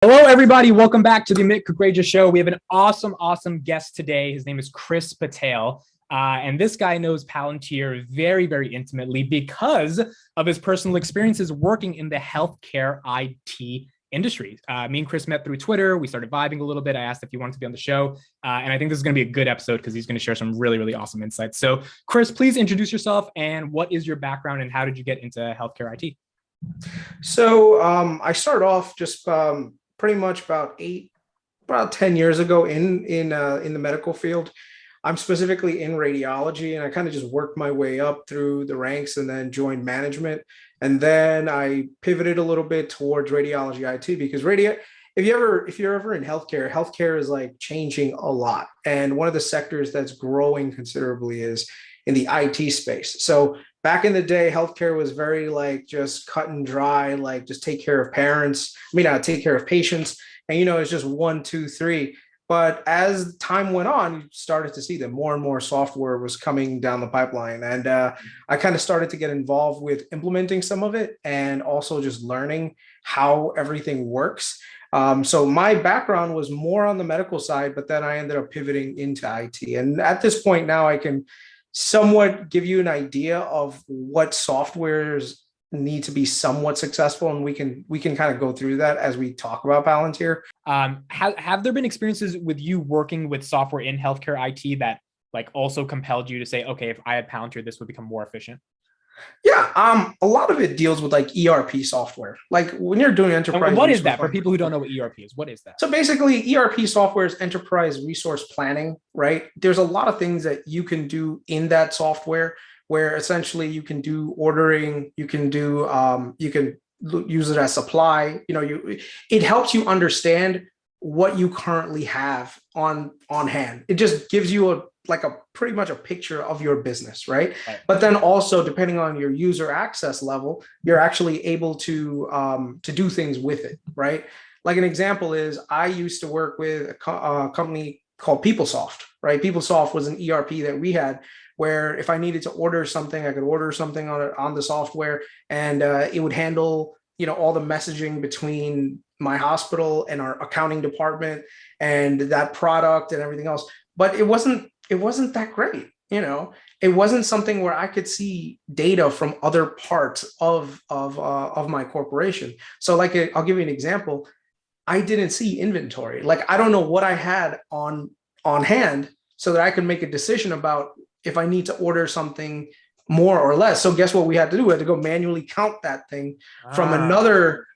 Hello, everybody. Welcome back to the Amit Kukreja Show. We have an awesome guest today. His name is Kris Patel. And this guy knows Palantir very, very intimately because of his personal experiences working in the healthcare IT industry. Me and Kris met through Twitter. We started vibing a little bit. I asked if he wanted to be on the show. And I think this is going to be a good episode because he's going to share some really, really awesome insights. So, Kris, please introduce yourself and what is your background and how did you get into healthcare IT? So I started off just pretty much about 10 years ago in the medical field. I'm specifically in radiology, and I kind of just worked my way up through the ranks and then joined management. And then I pivoted a little bit towards radiology IT because if you're ever in healthcare, healthcare is like changing a lot. And one of the sectors that's growing considerably is in the IT space. So back in the day, healthcare was very like just cut and dry, like just take care of take care of patients. And, it's just one, two, three. But as time went on, you started to see that more and more software was coming down the pipeline. And I kind of started to get involved with implementing some of it and also just learning how everything works. So my background was more on the medical side, but then I ended up pivoting into IT. And at this point now, I can somewhat give you an idea of what softwares need to be somewhat successful, and we can kind of go through that as we talk about Palantir. Have there been experiences with you working with software in healthcare IT that like also compelled you to say, okay, if I had Palantir, this would become more efficient? Yeah, a lot of it deals with like ERP software. Like when you're doing enterprise. And what is that for people who don't know what ERP is? What is that? So basically, ERP software is enterprise resource planning, right? There's a lot of things that you can do in that software where essentially you can do ordering, you can use it as supply. It helps you understand what you currently have on hand. It just gives you a pretty much a picture of your business, right? But then also depending on your user access level, you're actually able to do things with it, right? Like an example is I used to work with a company called PeopleSoft, right? PeopleSoft was an ERP that we had where if I needed to order something, I could order something on the software, and it would handle all the messaging between my hospital and our accounting department and that product and everything else. But it wasn't that great. It wasn't something where I could see data from other parts of my corporation. So I'll give you an example. I didn't see inventory. Like I don't know what I had on hand so that I could make a decision about if I need to order something more or less. So guess what we had to do? We had to go manually count that thing from another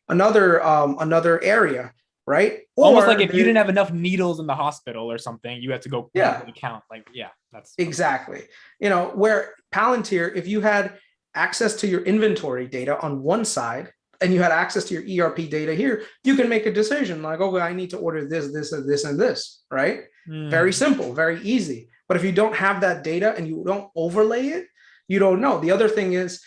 area, right? Almost like if you didn't have enough needles in the hospital or something, you had to go count. Like, yeah, that's exactly. Where Palantir, if you had access to your inventory data on one side and you had access to your ERP data here, you can make a decision like, okay, I need to order this, and this, right? Very simple, very easy. But if you don't have that data and you don't overlay it, you don't know. The other thing is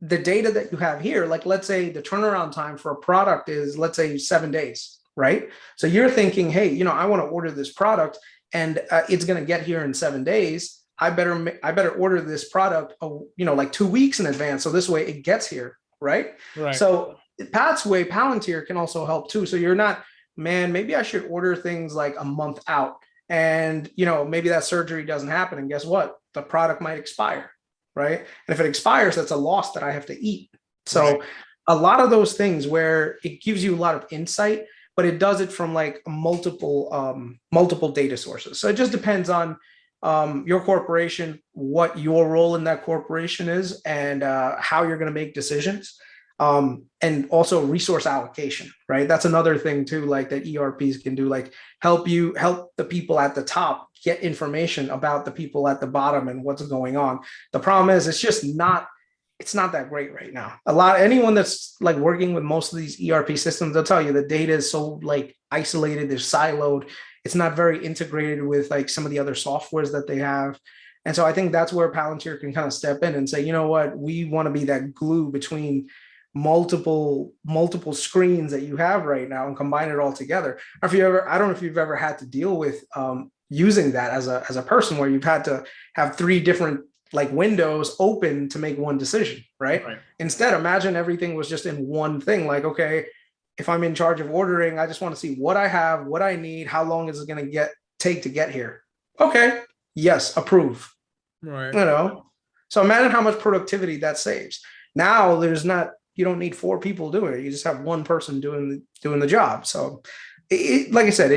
the data that you have here, like let's say the turnaround time for a product is, let's say 7 days, right? So you're thinking, hey, I want to order this product and it's going to get here in 7 days. I better order this product, like 2 weeks in advance. So this way it gets here, right? So Palantir can also help too. So you're not, man, maybe I should order things like a month out. And, maybe that surgery doesn't happen. And guess what? The product might expire, right? And if it expires, that's a loss that I have to eat. So a lot of those things where it gives you a lot of insight, but it does it from like multiple data sources. So it just depends on your corporation, what your role in that corporation is, and how you're going to make decisions. And also resource allocation, right? That's another thing too, like that ERPs can do, like help the people at the top get information about the people at the bottom and what's going on. The problem is it's not that great right now. Anyone that's like working with most of these ERP systems, they'll tell you the data is so like isolated, they're siloed. It's not very integrated with like some of the other softwares that they have. And so I think that's where Palantir can kind of step in and say, you know what, we want to be that glue between multiple screens that you have right now and combine it all together. I don't know if you've ever had to deal with using that as a person where you've had to have 3 different like windows open to make one decision, right? Instead, imagine everything was just in one thing. Like, okay, if I'm in charge of ordering, I just want to see what I have, what I need, how long is it going to take to get here. Okay, yes, approve. Right. You know, so imagine how much productivity that saves. Now there's not, you don't need four people doing it. You just have one person doing the job. So, like I said,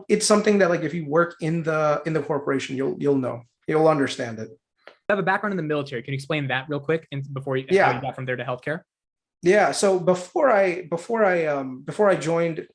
it's something that, like, if you work in the corporation, you'll understand it. I have a background in the military. Can you explain that real quick and how you got from there to healthcare? Yeah. So before I joined,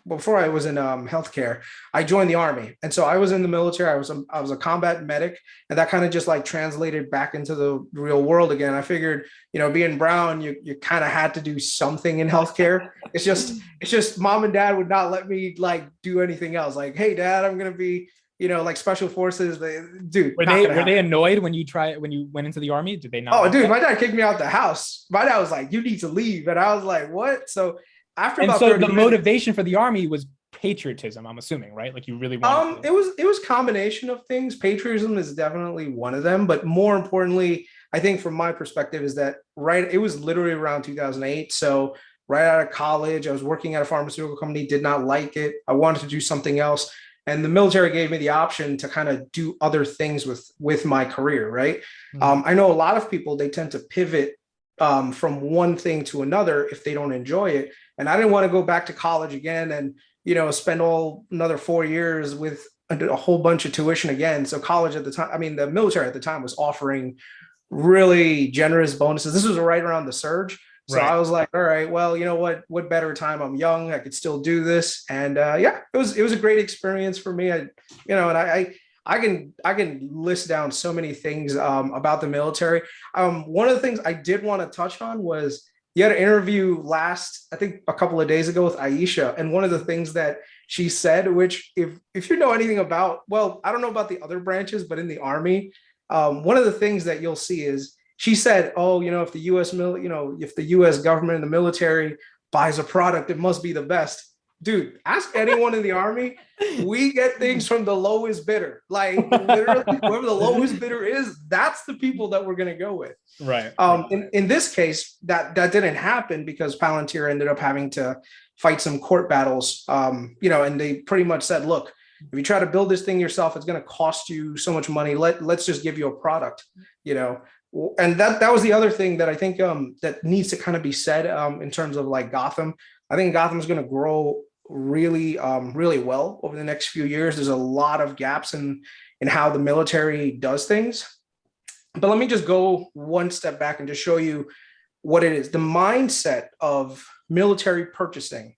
before I was in healthcare, I joined the Army, and so I was in the military. I was a combat medic, and that kind of just like translated back into the real world again. I figured, being brown, you kind of had to do something in healthcare. It's just mom and dad would not let me like do anything else. Like, hey, dad, I'm gonna be like special forces. Were they annoyed when you went into the Army? Did they not? Oh, dude, my dad kicked me out the house. My dad was like, "You need to leave," and I was like, "What?" So after about 30 minutes, motivation for the Army was patriotism, I'm assuming, right? Like, you really wanted it was a combination of things. Patriotism is definitely one of them, but more importantly, I think from my perspective is that it was literally around 2008. So right out of college, I was working at a pharmaceutical company, did not like it. I wanted to do something else. And the military gave me the option to kind of do other things with my career, right? Mm-hmm. I know a lot of people, they tend to pivot from one thing to another if they don't enjoy it. And I didn't want to go back to college again and, spend another 4 years with a whole bunch of tuition again. So college at the time, the military at the time was offering really generous bonuses. This was right around the surge. So right. I was like, all right, well, you know what better time? I'm young, I could still do this. And it was a great experience for me. I can list down so many things about the military. One of the things I did want to touch on was, you had an interview I think a couple of days ago with Aisha. And one of the things that she said, which if you know anything about, well, I don't know about the other branches, but in the Army, one of the things that you'll see is, she said, "Oh, if the if the U.S. government and the military buys a product, it must be the best." Dude, ask anyone in the Army. We get things from the lowest bidder. Like, literally, whoever the lowest bidder is, that's the people that we're gonna go with. Right. In this case, that didn't happen because Palantir ended up having to fight some court battles. And they pretty much said, "Look, if you try to build this thing yourself, it's gonna cost you so much money. Let's just give you a product." And that was the other thing that I think that needs to kind of be said in terms of like Gotham. I think Gotham is going to grow really, really well over the next few years. There's a lot of gaps in how the military does things. But let me just go one step back and just show you what it is. The mindset of military purchasing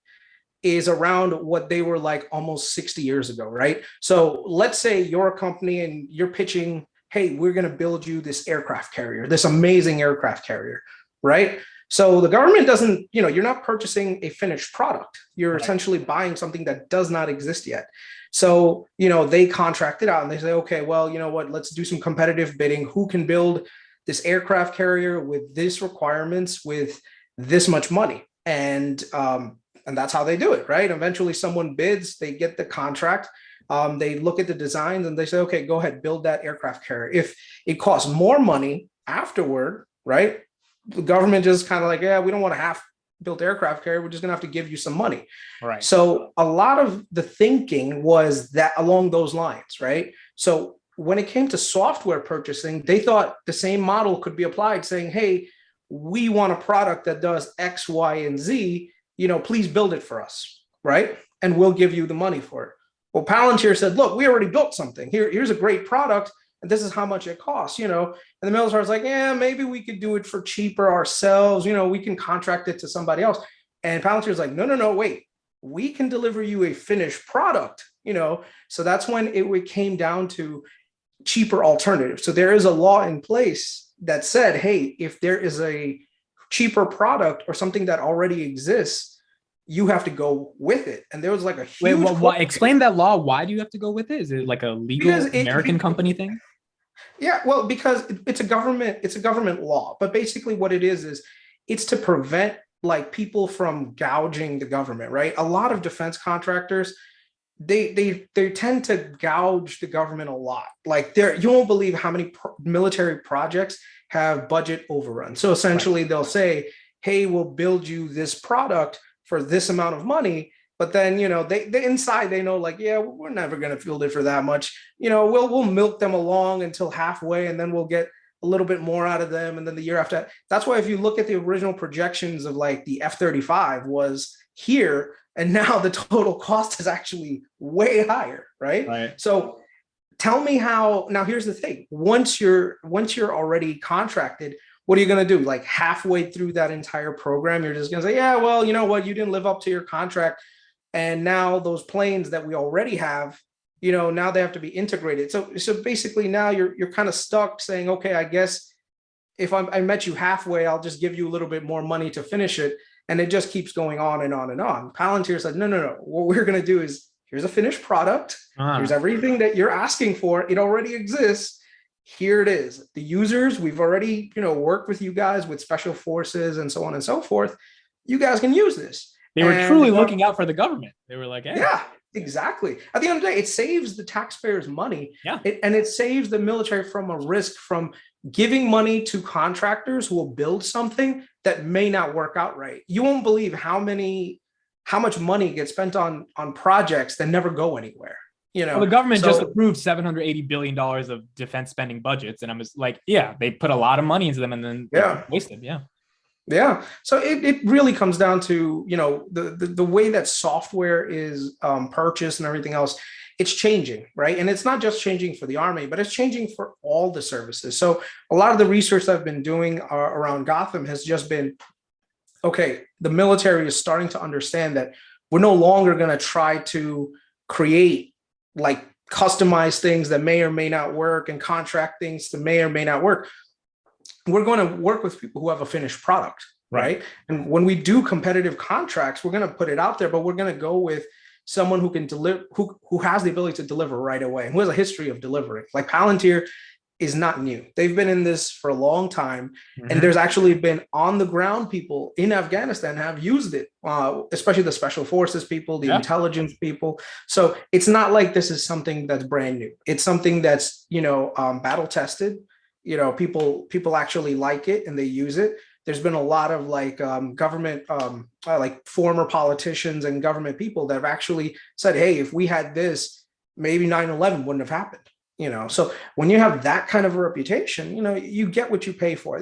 is around what they were like almost 60 years ago, right? So let's say you're a company and you're pitching, hey, we're going to build you this aircraft carrier, this amazing aircraft carrier, right? So the government doesn't, you're not purchasing a finished product. You're right. Essentially buying something that does not exist yet. So, they contract it out and they say, okay, well, you know what, let's do some competitive bidding. Who can build this aircraft carrier with this requirements, with this much money? And that's how they do it, right? Eventually someone bids, they get the contract. They look at the designs and they say, okay, go ahead, build that aircraft carrier. If it costs more money afterward, right? The government just kind of like, yeah, we don't want a half-built aircraft carrier. We're just going to have to give you some money. Right. So a lot of the thinking was that along those lines, right? So when it came to software purchasing, they thought the same model could be applied, saying, hey, we want a product that does X, Y, and Z, please build it for us, right? And we'll give you the money for it. Well, Palantir said, look, we already built something. Here's a great product, and this is how much it costs, And the military was like, yeah, maybe we could do it for cheaper ourselves. We can contract it to somebody else. And Palantir is like, no, wait. We can deliver you a finished product, So that's when it came down to cheaper alternatives. So there is a law in place that said, hey, if there is a cheaper product or something that already exists, you have to go with it. And there was like a huge... Wait, explain that law. Why do you have to go with it? Is it like a legal American company thing? Yeah, well, because it's a government law. But basically what it is it's to prevent like people from gouging the government, right? A lot of defense contractors, they tend to gouge the government a lot. Like you won't believe how many military projects have budget overrun. So essentially they'll say, hey, we'll build you this product for this amount of money. But then, they inside, they know like, yeah, we're never going to field it for that much. We'll milk them along until halfway, and then we'll get a little bit more out of them. And then the year after, that's why if you look at the original projections of like the F-35 was here, and now the total cost is actually way higher, right? So tell me how, now here's the thing. Once you're already contracted, what are you going to do? Like halfway through that entire program, you're just going to say, yeah, well, you know what? You didn't live up to your contract. And now those planes that we already have, now they have to be integrated. So basically now you're kind of stuck saying, okay, I guess if I met you halfway, I'll just give you a little bit more money to finish it. And it just keeps going on and on and on. Palantir said, no. What we're going to do is, here's a finished product. Here's everything that you're asking for. It already exists. Here it is. The users, we've already, worked with you guys with special forces and so on and so forth. You guys can use this. They were truly looking out for the government. They were like, hey. Yeah, exactly. At the end of the day, it saves the taxpayers money. Yeah. And it saves the military from a risk from giving money to contractors who will build something that may not work out right. You won't believe how much money gets spent on projects that never go anywhere. Well, the government just approved $780 billion of defense spending budgets. And I'm just like, yeah, they put a lot of money into them and then wasted. Yeah. Yeah. So it really comes down to, the way that software is purchased and everything else. It's changing, right? And it's not just changing for the Army, but it's changing for all the services. So a lot of the research I've been doing around Gotham has just been, okay, the military is starting to understand that we're no longer going to try to create like customized things that may or may not work and contract things that may or may not work. We're going to work with people who have a finished product, right? And when we do competitive contracts, we're going to put it out there, but we're going to go with someone who can deliver, who has the ability to deliver right away, and who has a history of delivering. Like Palantir is not new. They've been in this for a long time. And there's actually been on the ground people in Afghanistan have used it, especially the special forces people, the intelligence people. So it's not like this is something that's brand new. It's something that's, battle tested. People actually like it and they use it. There's been a lot of like government, like former politicians and government people that have actually said, hey, if we had this, maybe 9/11 wouldn't have happened. So when you have that kind of a reputation, you get what you pay for.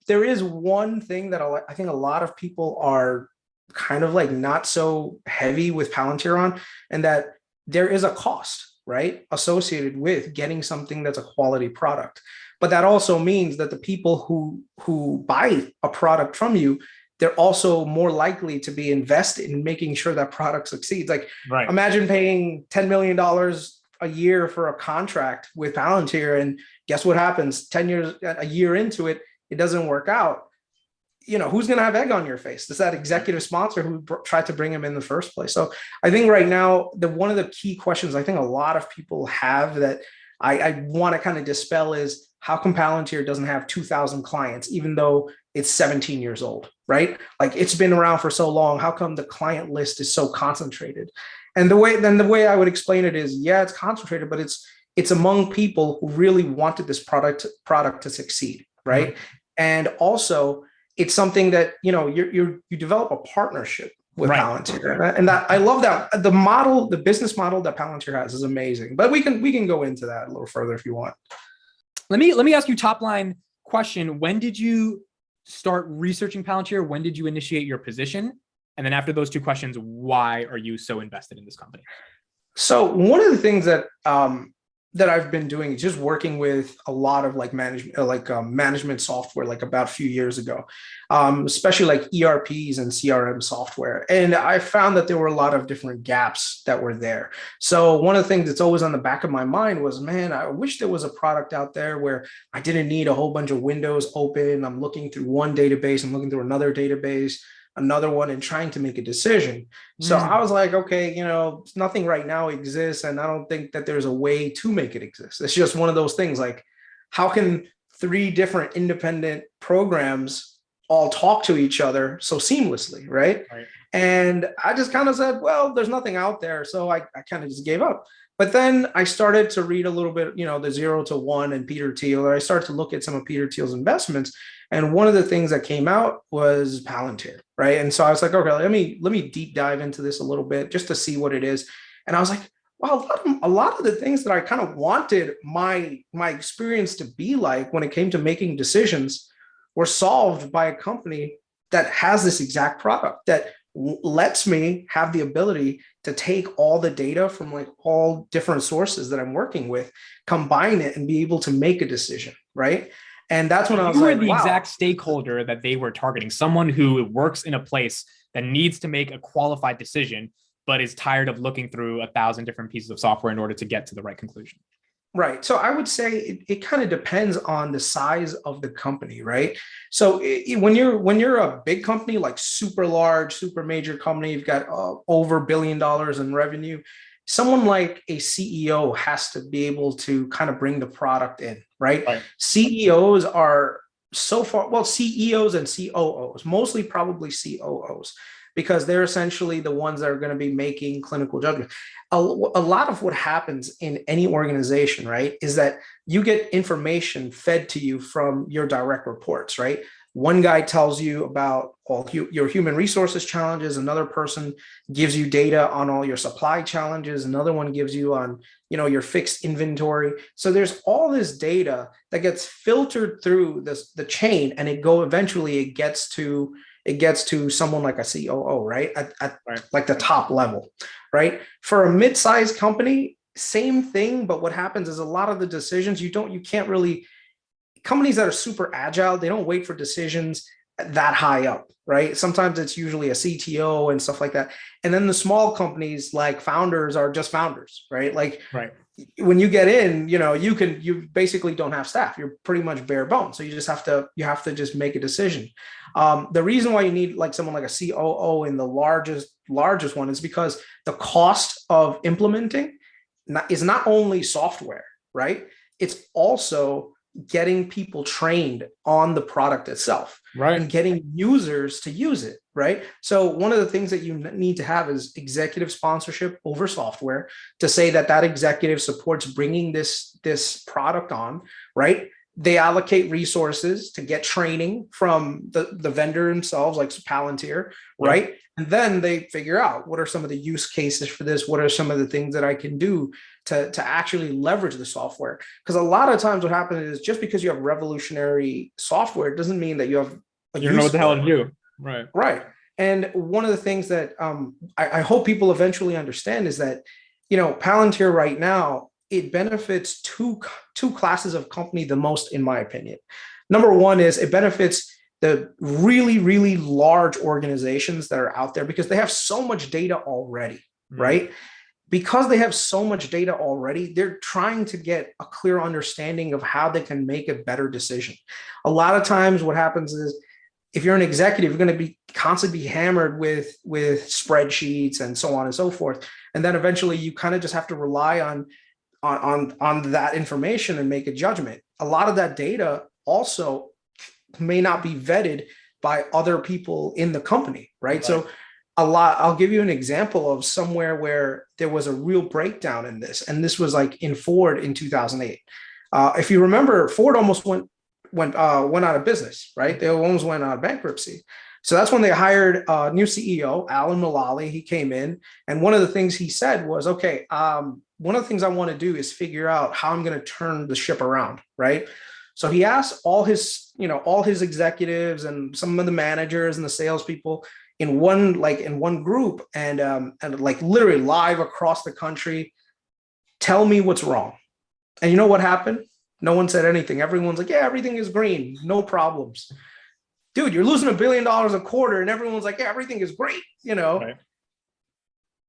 There is one thing that I think a lot of people are kind of like not so heavy with Palantir on, and that there is a cost, right, associated with getting something that's a quality product. But that also means that the people who buy a product from you, they're also more likely to be invested in making sure that product succeeds. Like, imagine paying $10 million a year for a contract with Palantir, and guess what happens? 10 years, a year into it, it doesn't work out. Who's going to have egg on your face? It's that executive sponsor who tried to bring him in the first place. So I think right now, one of the key questions I think a lot of people have that I want to kind of dispel is, how come Palantir doesn't have 2,000 clients, even though it's 17 years old, right? Like, it's been around for so long. How come the client list is so concentrated? And the way I would explain it is, yeah, it's concentrated, but it's among people who really wanted this product to succeed, right? And also, it's something that you develop a partnership with Palantir, and that I love that the business model that Palantir has is amazing. But we can go into that a little further if you want. Let me ask you top line question. When did you start researching Palantir? When did you initiate your position? And then after those two questions, why are you so invested in this company? So one of the things that I've been doing is just working with a lot of like management software, like about a few years ago, especially like ERPs and CRM software. And I found that there were a lot of different gaps that were there. So one of the things that's always on the back of my mind was, man, I wish there was a product out there where I didn't need a whole bunch of windows open. I'm looking through one database, I'm looking through another database, another one, and trying to make a decision. So I was like, okay, nothing right now exists, and I don't think that there's a way to make it exist. It's just one of those things, like, how can 3 different independent programs all talk to each other so seamlessly, right? And I just kind of said, well, there's nothing out there. So I kind of just gave up. But then I started to read a little bit, the 0 to 1 and Peter Thiel, or I started to look at some of Peter Thiel's investments. And one of the things that came out was Palantir, right? And so I was like, okay, let me deep dive into this a little bit just to see what it is. And I was like, wow, a lot of the things that I kind of wanted my experience to be like when it came to making decisions were solved by a company that has this exact product that lets me have the ability to take all the data from like all different sources that I'm working with, combine it, and be able to make a decision, right? And that's when I was you were like, the wow. exact stakeholder that they were targeting, someone who works in a place that needs to make a qualified decision, but is tired of looking through 1,000 different pieces of software in order to get to the right conclusion. Right. So I would say it kind of depends on the size of the company, right? So when you're a big company, like super large, super major company, you've got over $1 billion in revenue, someone like a CEO has to be able to kind of bring the product in, right? CEOs are so far, well, CEOs and COOs, mostly probably COOs, because they're essentially the ones that are going to be making clinical judgment. A lot of what happens in any organization, right, is that you get information fed to you from your direct reports, right? One guy tells you about all your human resources challenges. Another person gives you data on all your supply challenges. Another one gives you on, your fixed inventory. So there's all this data that gets filtered through the chain, and eventually it gets to someone like a COO, right? At like the top level, right? For a mid-sized company, same thing. But what happens is a lot of the decisions companies that are super agile, they don't wait for decisions that high up, right? Sometimes it's usually a CTO and stuff like that. And then the small companies, like founders, are just founders, right? Like when you get in, you basically don't have staff. You're pretty much bare bones. So you have to just make a decision. The reason why you need like someone like a COO in the largest one is because the cost of implementing is not only software, right? It's also getting people trained on the product itself, and getting users to use it, right? So one of the things that you need to have is executive sponsorship over software, to say that executive supports bringing this product on, right? They allocate resources to get training from the vendor themselves, like Palantir, right? And then they figure out what are some of the use cases for this, what are some of the things that I can do to actually leverage the software. Because a lot of times what happens is, just because you have revolutionary software doesn't mean that you have you know what the hell to do. Right. And one of the things that I hope people eventually understand is that, Palantir right now, it benefits two classes of company the most, in my opinion. Number one is it benefits the really, really large organizations that are out there, because they have so much data already, right? Because they have so much data already, they're trying to get a clear understanding of how they can make a better decision. A lot of times what happens is, if you're an executive, you're going to be constantly hammered with spreadsheets and so on and so forth. And then eventually you kind of just have to rely on that information and make a judgment. A lot of that data also may not be vetted by other people in the company, right? So I'll give you an example of somewhere where there was a real breakdown in this. And this was like in Ford in 2008. If you remember, Ford almost went out of business, right? They almost went out of bankruptcy. So that's when they hired a new CEO, Alan Mulally. He came in, and one of the things he said was, okay, one of the things I want to do is figure out how I'm going to turn the ship around, right? So he asked all his executives and some of the managers and the salespeople in one group, and like literally live across the country, tell me what's wrong. And you know what happened? No one said anything. Everyone's like, yeah, everything is green, no problems. Dude, you're losing $1 billion a quarter, and everyone's like, yeah, everything is great. It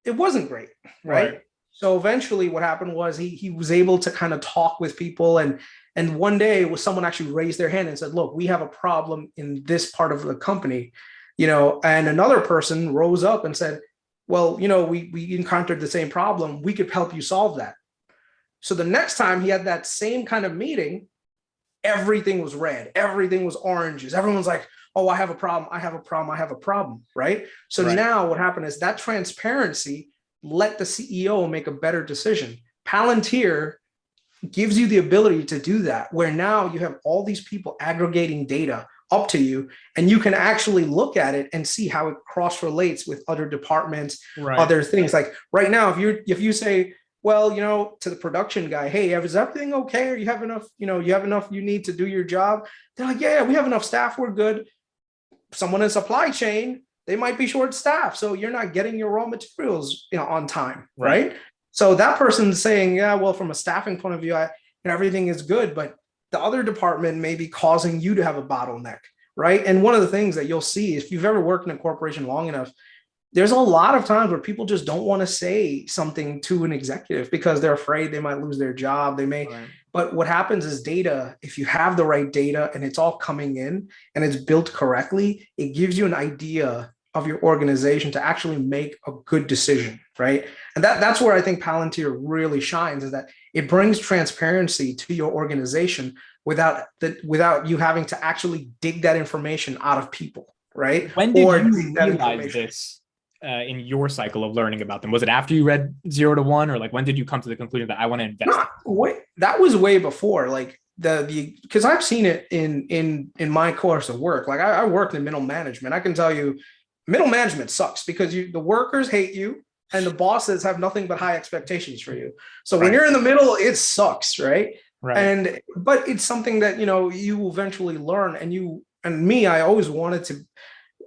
wasn't great, right? So eventually what happened was he was able to kind of talk with people, and one day someone actually raised their hand and said, look, we have a problem in this part of the company, and another person rose up and said, well, we encountered the same problem. We could help you solve that. So the next time he had that same kind of meeting, everything was red, everything was oranges. Everyone's like, oh, I have a problem, I have a problem, I have a problem, right? So now what happened is that transparency let the CEO make a better decision. Palantir gives you the ability to do that, where now you have all these people aggregating data up to you, and you can actually look at it and see how it cross relates with other departments, other things. Like right now, if you say, well, to the production guy, hey, is everything okay? Or you have enough, you need to do your job? They're like, yeah, we have enough staff, we're good. Someone in supply chain, they might be short staffed, so you're not getting your raw materials, on time, right? So that person's saying, yeah, well, from a staffing point of view, everything is good, but the other department may be causing you to have a bottleneck, right? And one of the things that you'll see, if you've ever worked in a corporation long enough, there's a lot of times where people just don't want to say something to an executive because they're afraid they might lose their job. They may, but what happens is data, if you have the right data and it's all coming in and it's built correctly, it gives you an idea of your organization to actually make a good decision, right? And that's where I think Palantir really shines, is that it brings transparency to your organization without you having to actually dig that information out of people, right? When did you realize this in your cycle of learning about them? Was it after you read 0 to 1, or like when did you come to the conclusion that I want to invest? That was way before, like because I've seen it in my course of work. Like I worked in middle management. I can tell you, middle management sucks because the workers hate you and the bosses have nothing but high expectations for you. So when you're in the middle, it sucks, right? But it's something that you eventually learn. And me, I always wanted to.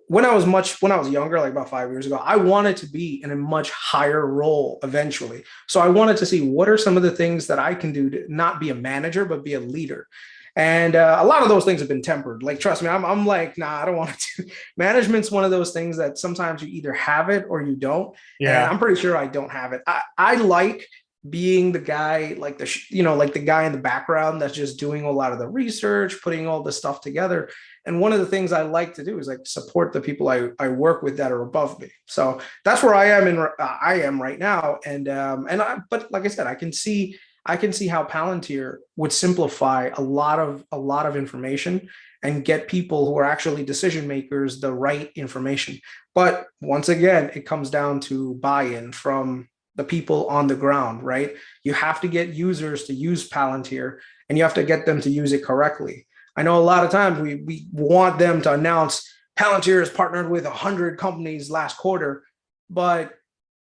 When I was younger, like about 5 years ago, I wanted to be in a much higher role eventually. So I wanted to see what are some of the things that I can do to not be a manager, but be a leader. And a lot of those things have been tempered. Like, trust me, I'm like, nah, I don't want to. Management's one of those things that sometimes you either have it or you don't. Yeah. And I'm pretty sure I don't have it. I like being the guy, like like the guy in the background that's just doing a lot of the research, putting all the stuff together. And one of the things I like to do is like support the people I work with that are above me. So that's where I am right now. But like I said, I can see how Palantir would simplify a lot of information and get people who are actually decision makers the right information. But once again, it comes down to buy-in from the people on the ground, right? You have to get users to use Palantir, and you have to get them to use it correctly. I know a lot of times we want them to announce Palantir has partnered with 100 companies last quarter, but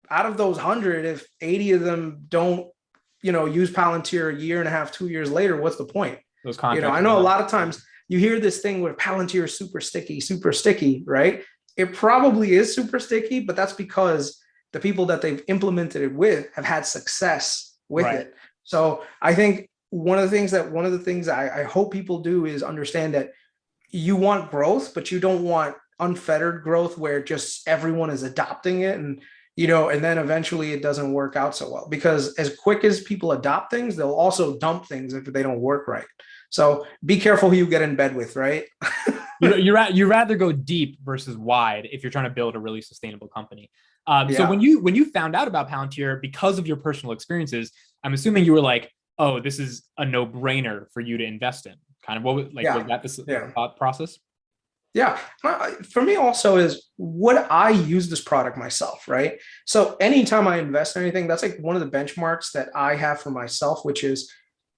out of those 100, if 80 of them don't use Palantir a year and a half, 2 years later, what's the point? I know a lot of times you hear this thing where Palantir is super sticky, right? It probably is super sticky, but that's because the people that they've implemented it with have had success with it. So I think one of the things I hope people do is understand that you want growth, but you don't want unfettered growth where just everyone is adopting it and then eventually it doesn't work out so well, because as quick as people adopt things, they'll also dump things if they don't work right. So be careful who you get in bed with, right? You rather go deep versus wide if you're trying to build a really sustainable company. So when you found out about Palantir because of your personal experiences, I'm assuming you were like, oh, this is a no-brainer for you to invest in. Kind of was that the thought process? Yeah. For me also is, would I use this product myself, right? So anytime I invest in anything, that's like one of the benchmarks that I have for myself, which is,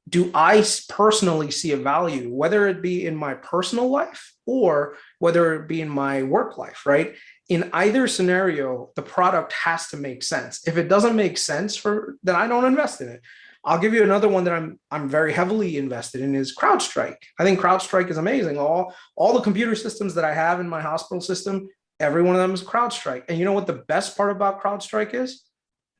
do I personally see a value, whether it be in my personal life or whether it be in my work life, right? In either scenario, the product has to make sense. If it doesn't make sense then I don't invest in it. I'll give you another one that I'm very heavily invested in is CrowdStrike. I think CrowdStrike is amazing. All the computer systems that I have in my hospital system, every one of them is CrowdStrike. And you know what the best part about CrowdStrike is?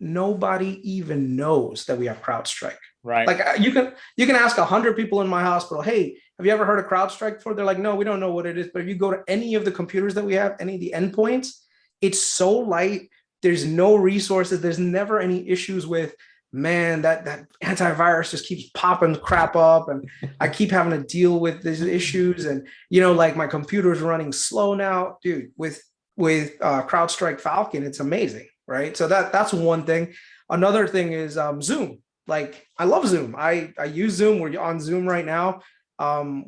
Nobody even knows that we have CrowdStrike. Right. Like you can ask 100 people in my hospital, hey, have you ever heard of CrowdStrike before? They're like, no, we don't know what it is. But if you go to any of the computers that we have, any of the endpoints, it's so light. There's no resources. There's never any issues with, man, that antivirus just keeps popping crap up and I keep having to deal with these issues. And, like my computer's running slow now, dude, with CrowdStrike Falcon, it's amazing. Right. So that's one thing. Another thing is Zoom. Like I love Zoom. I use Zoom. We're on Zoom right now.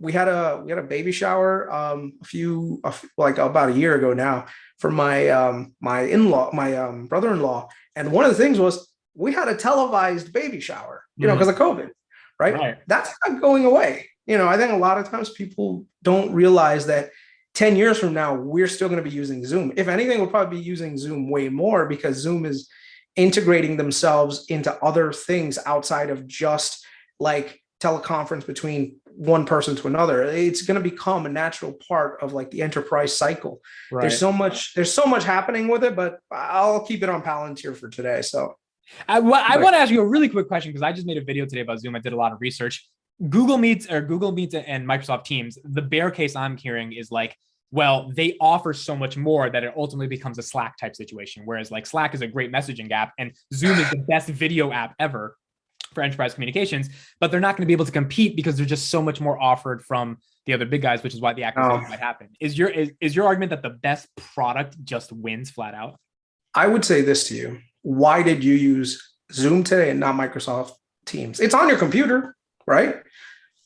We had a baby shower like about a year ago now for my brother-in-law, and one of the things was we had a televised baby shower, because of COVID, right? That's not going away. I think a lot of times people don't realize that 10 years from now, we're still going to be using Zoom. If anything, we'll probably be using Zoom way more because Zoom is integrating themselves into other things outside of just like teleconference between one person to another. It's going to become a natural part of like the enterprise cycle. Right. There's so much happening with it, but I'll keep it on Palantir for today. So I want to ask you a really quick question because I just made a video today about Zoom. I did a lot of research. Google Meets and Microsoft Teams, the bear case I'm hearing is like, well, they offer so much more that it ultimately becomes a Slack type situation. Whereas like Slack is a great messaging app and Zoom is the best video app ever for enterprise communications, but they're not going to be able to compete because there's just so much more offered from the other big guys, which is why the acquisition might happen. Is your argument that the best product just wins flat out? I would say this to you. Why did you use Zoom today and not Microsoft Teams? It's on your computer, right?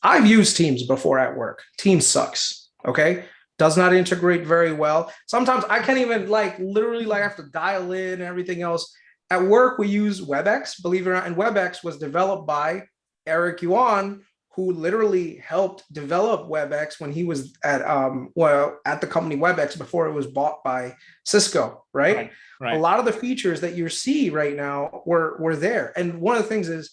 I've used Teams before at work. Teams sucks, okay? Does not integrate very well. Sometimes I can't even literally have to dial in and everything else. At work, we use WebEx, believe it or not, and WebEx was developed by Eric Yuan, who literally helped develop WebEx when he was at the company WebEx before it was bought by Cisco, right? Right. A lot of the features that you see right now were there. And one of the things is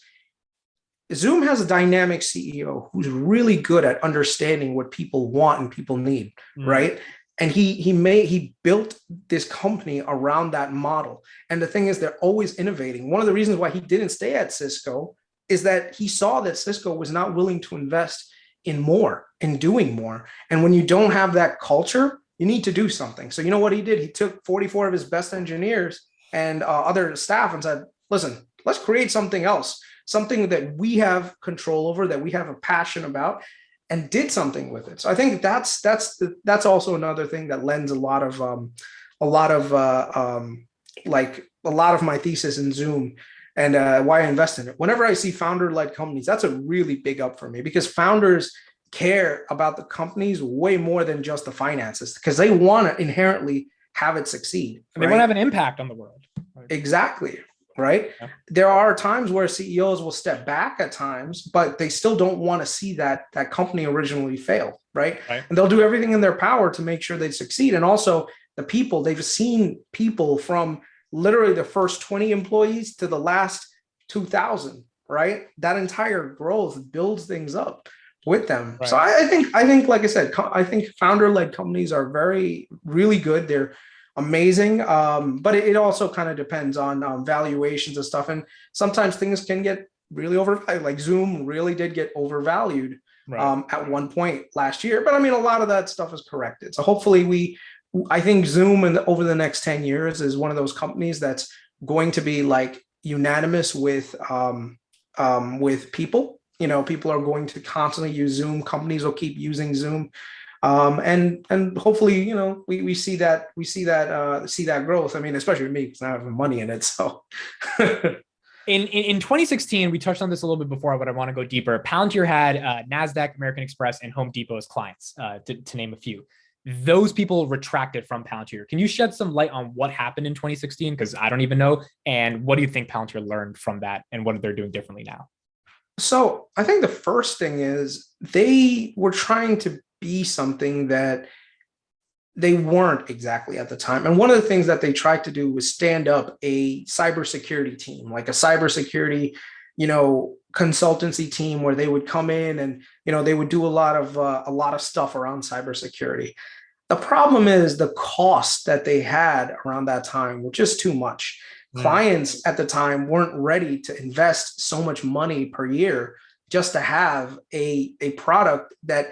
Zoom has a dynamic CEO who's really good at understanding what people want and people need, right? And he built this company around that model. And the thing is, they're always innovating. One of the reasons why he didn't stay at Cisco is that he saw that Cisco was not willing to invest in doing more. And when you don't have that culture, you need to do something. So you know what he did? He took 44 of his best engineers and other staff and said, listen, let's create something else, something that we have control over, that we have a passion about, and did something with it. So I think that's also another thing that lends a lot of my thesis in Zoom and why I invest in it. Whenever I see founder-led companies, that's a really big up for me because founders care about the companies way more than just the finances because they want to inherently have it succeed. And they want to have an impact on the world. Exactly. Right. Yeah. There are times where CEOs will step back at times, but they still don't want to see that company originally fail. Right. And they'll do everything in their power to make sure they succeed. And also the people, they've seen people from literally the first 20 employees to the last 2,000. Right. That entire growth builds things up with them. Right. So I think, like I said, I think founder-led companies are really good. They're amazing. But it also kind of depends on valuations and stuff. And sometimes things can get really overvalued. Like Zoom really did get overvalued at one point last year. But I mean, a lot of that stuff is corrected. So hopefully I think Zoom over the next 10 years is one of those companies that's going to be like unanimous with people. People are going to constantly use Zoom. Companies will keep using Zoom. And hopefully, we see that growth. I mean, especially with me because I have money in it. So in 2016, we touched on this a little bit before, but I want to go deeper. Palantir had NASDAQ, American Express, and Home Depot as clients, to name a few. Those people retracted from Palantir. Can you shed some light on what happened in 2016? Because I don't even know. And what do you think Palantir learned from that and what they're doing differently now? So I think the first thing is they were trying to be something that they weren't exactly at the time. And one of the things that they tried to do was stand up a cybersecurity team, like a cybersecurity, consultancy team where they would come in and, they would do a lot of stuff around cybersecurity. The problem is the cost that they had around that time was just too much. Clients at the time weren't ready to invest so much money per year just to have a product that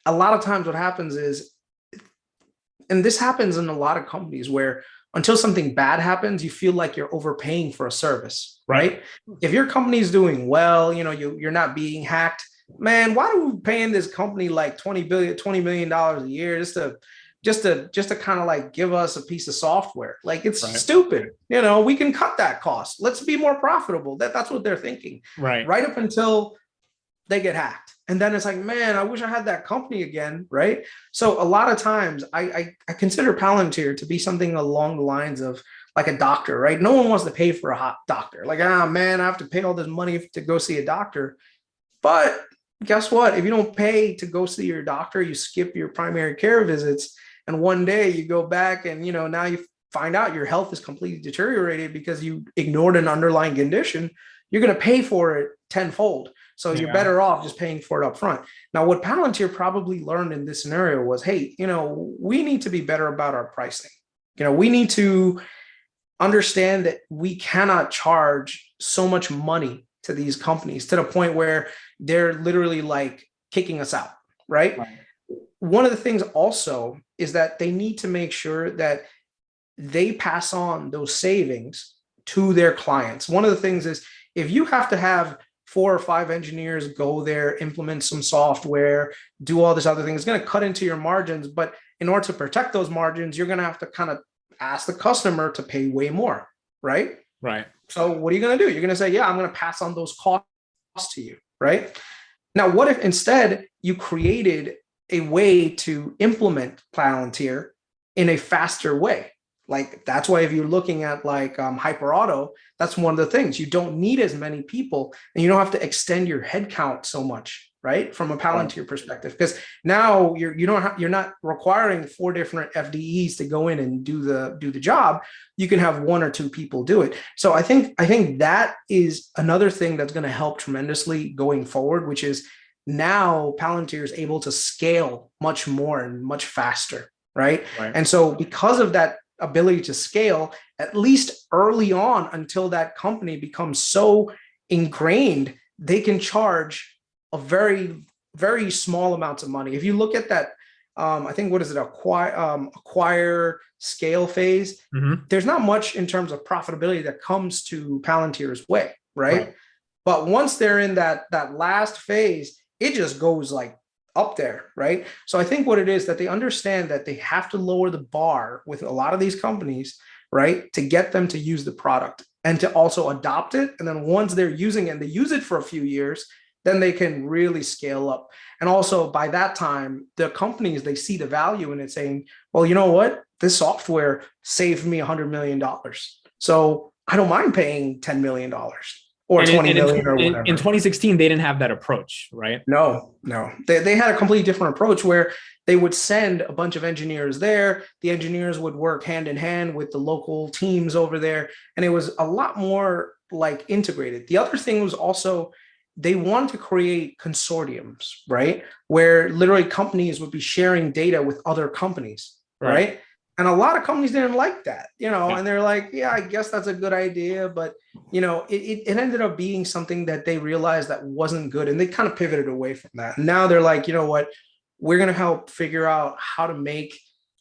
a lot of times what happens is, and this happens in a lot of companies where until something bad happens, you feel like you're overpaying for a service, right? If your company is doing well, you're not being hacked, man, why are we paying this company like $20 million a year just to kind of like give us a piece of software? Like it's stupid. We can cut that cost. Let's be more profitable. That's what they're thinking. Right up until they get hacked. And then it's like, man, I wish I had that company again, right? So a lot of times I consider Palantir to be something along the lines of like a doctor, right? No one wants to pay for a hot doctor. Like, ah, man, I have to pay all this money to go see a doctor. But guess what? If you don't pay to go see your doctor, you skip your primary care visits, and one day you go back and now you find out your health is completely deteriorated because you ignored an underlying condition, you're going to pay for it tenfold. So you're better off just paying for it up front. Now, what Palantir probably learned in this scenario was, hey, we need to be better about our pricing. We need to understand that we cannot charge so much money to these companies to the point where they're literally like kicking us out, right? One of the things also is that they need to make sure that they pass on those savings to their clients. One of the things is if you have to have 4 or 5 engineers go there, implement some software, do all this other thing, it's going to cut into your margins. But in order to protect those margins, you're going to have to kind of ask the customer to pay way more, right? Right. So what are you going to do? You're going to say, yeah, I'm going to pass on those costs to you, right? Now, what if instead you created a way to implement Palantir in a faster way? Like that's why if you're looking at like HyperAuto, that's one of the things. You don't need as many people and you don't have to extend your headcount so much, right? From a Palantir perspective, because now you're not requiring 4 different FDEs to go in and do the job. You can have 1 or 2 people do it. So I think that is another thing that's going to help tremendously going forward, which is now Palantir is able to scale much more and much faster, right? And so because of that ability to scale, at least early on until that company becomes so ingrained, they can charge a very, very small amounts of money. If you look at that, I think, what is it, acquire scale phase, there's not much in terms of profitability that comes to Palantir's way, right? But once they're in that last phase, it just goes like up there, right? So I think what it is that they understand that they have to lower the bar with a lot of these companies, right, to get them to use the product and to also adopt it. And then once they're using it and they use it for a few years, then they can really scale up. And also by that time, the companies, they see the value in it, saying, well, you know what? This software saved me $100 million. So I don't mind paying $10 million. Or 20 million or whatever. In 2016, they didn't have that approach, right? No. They had a completely different approach where they would send a bunch of engineers there. The engineers would work hand in hand with the local teams over there. And it was a lot more like integrated. The other thing was also they wanted to create consortiums, right? Where literally companies would be sharing data with other companies, right? And a lot of companies didn't like that, and they're like, yeah, I guess that's a good idea. But, it ended up being something that they realized that wasn't good. And they kind of pivoted away from that. And now they're like, you know what, we're going to help figure out how to make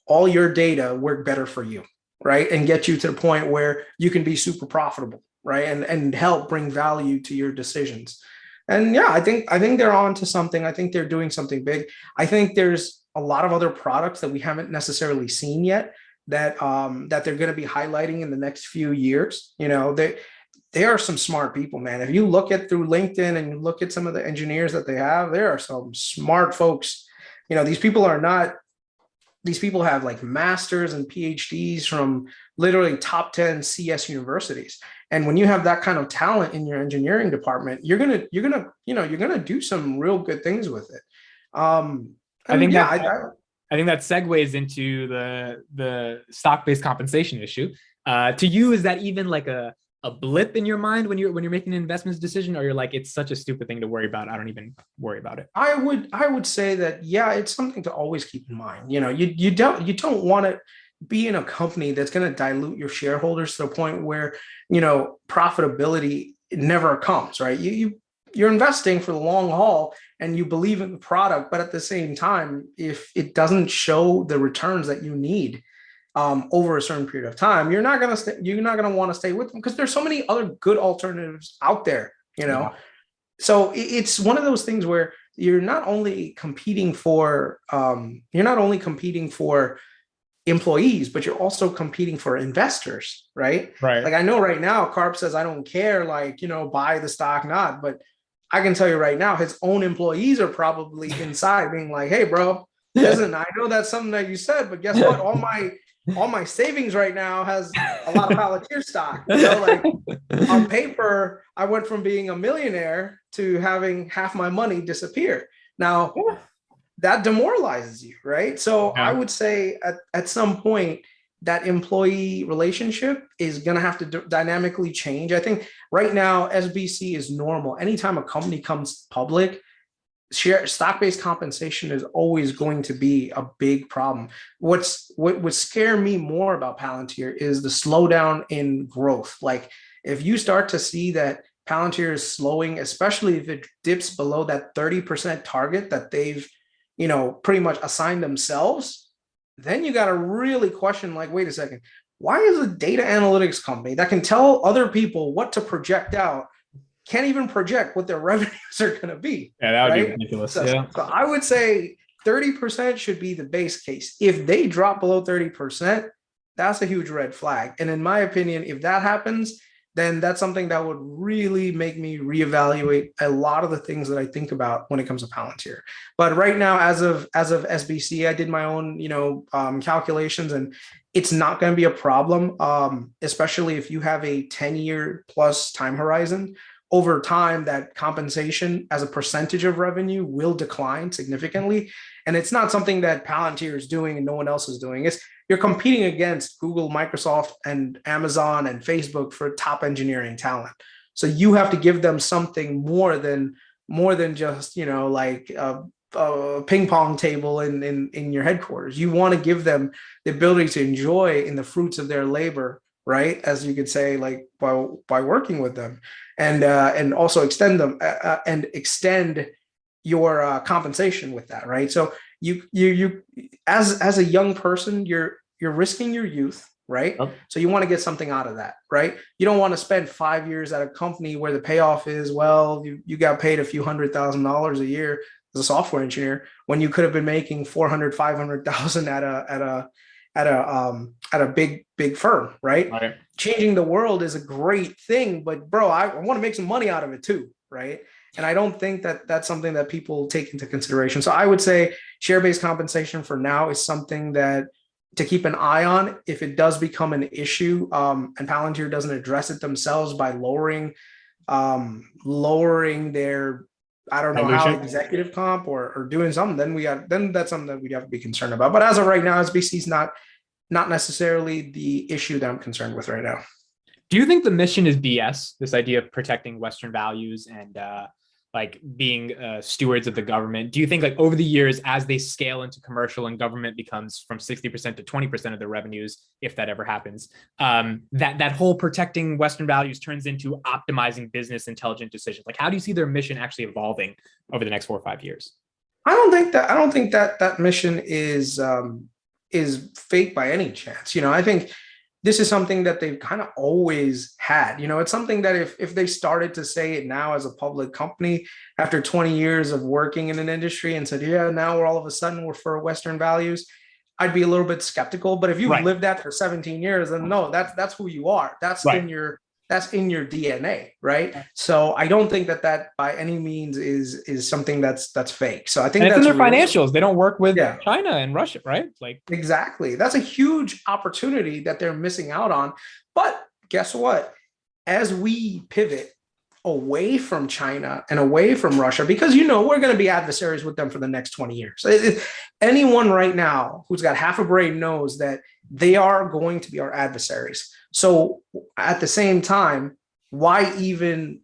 all your data work better for you, right? And get you to the point where you can be super profitable, right? And help bring value to your decisions. And yeah, I think they're on to something. I think they're doing something big. I think there's a lot of other products that we haven't necessarily seen yet that they're going to be highlighting in the next few years. They are some smart people, man. If you look at through LinkedIn and you look at some of the engineers that they have, there are some smart folks. These people have like masters and PhDs from literally top 10 CS universities. And when you have that kind of talent in your engineering department, you're gonna do some real good things with it. I think that segues into the stock-based compensation issue. To you, is that even like a blip in your mind when you're making an investments decision, or you're like, it's such a stupid thing to worry about, I don't even worry about it? I would say that, yeah, it's something to always keep in mind. You don't want to be in a company that's going to dilute your shareholders to the point where profitability never comes, right? You're investing for the long haul and you believe in the product, but at the same time, if it doesn't show the returns that you need over a certain period of time, you're not going to want to stay with them, because there's so many other good alternatives out there, So it's one of those things where you're not only competing for employees, but you're also competing for investors, right? Like I know right now, Carp says, I don't care, buy the stock, not, but I can tell you right now, his own employees are probably inside being like, hey, bro, listen, I know that's something that you said, but guess what? All my savings right now has a lot of Palantir stock. You know, like on paper, I went from being a millionaire to having half my money disappear. Now, that demoralizes you, right? So I would say at some point, that employee relationship is going to have to dynamically change. I think right now, SBC is normal. Anytime a company comes public, stock-based compensation is always going to be a big problem. What would scare me more about Palantir is the slowdown in growth. Like if you start to see that Palantir is slowing, especially if it dips below that 30% target that they've, pretty much assigned themselves, then you got to really question, like, wait a second, why is a data analytics company that can tell other people what to project out can't even project what their revenues are going to be? Yeah, that would be ridiculous. So I would say 30% should be the base case. If they drop below 30%, that's a huge red flag. And in my opinion, if that happens, then that's something that would really make me reevaluate a lot of the things that I think about when it comes to Palantir. But right now, as of SBC, I did my own, calculations, and it's not going to be a problem, especially if you have a 10-year plus time horizon. Over time, that compensation as a percentage of revenue will decline significantly. And it's not something that Palantir is doing and no one else is doing. You're competing against Google, Microsoft, and Amazon and Facebook for top engineering talent. So you have to give them something more than just, like a ping pong table in your headquarters. You want to give them the ability to enjoy in the fruits of their labor, right? As you could say, like by working with them, and also extend them and extend your compensation with that, right? So you as a young person, you're risking your youth, right? Yep. So you want to get something out of that, right? You don't want to spend 5 years at a company where the payoff is, well, you got paid a few $100,000 a year as a software engineer when you could have been making 400, 500,000 at a big firm, right? Changing the world is a great thing, but bro, I want to make some money out of it too, right? And I don't think that that's something that people take into consideration. So I would say share-based compensation for now is something that to keep an eye on. If it does become an issue, and Palantir doesn't address it themselves by lowering their, I don't know how, executive comp or doing something, then that's something that we'd have to be concerned about. But as of right now, SBC is not necessarily the issue that I'm concerned with right now. Do you think the mission is BS? This idea of protecting Western values and like being stewards of the government. Do you think like over the years, as they scale into commercial and government becomes from 60% to 20% of their revenues, if that ever happens, that whole protecting Western values turns into optimizing business intelligent decisions? Like, how do you see their mission actually evolving over the next 4 or 5 years? I don't think that mission is fake by any chance. I think this is something that they've kind of always had. It's something that if they started to say it now as a public company after 20 years of working in an industry and said, yeah, now we're all of a sudden we're for Western values, I'd be a little bit skeptical. But if you've lived that for 17 years, then no, that's who you are. That's in your DNA, right? So I don't think that by any means is something that's fake. So I think that's in their financials. They don't work with China and Russia, right? Like exactly. That's a huge opportunity that they're missing out on. But guess what? As we pivot away from China and away from Russia, because we're going to be adversaries with them for the next 20 years. Anyone right now who's got half a brain knows that they are going to be our adversaries. So at the same time, why even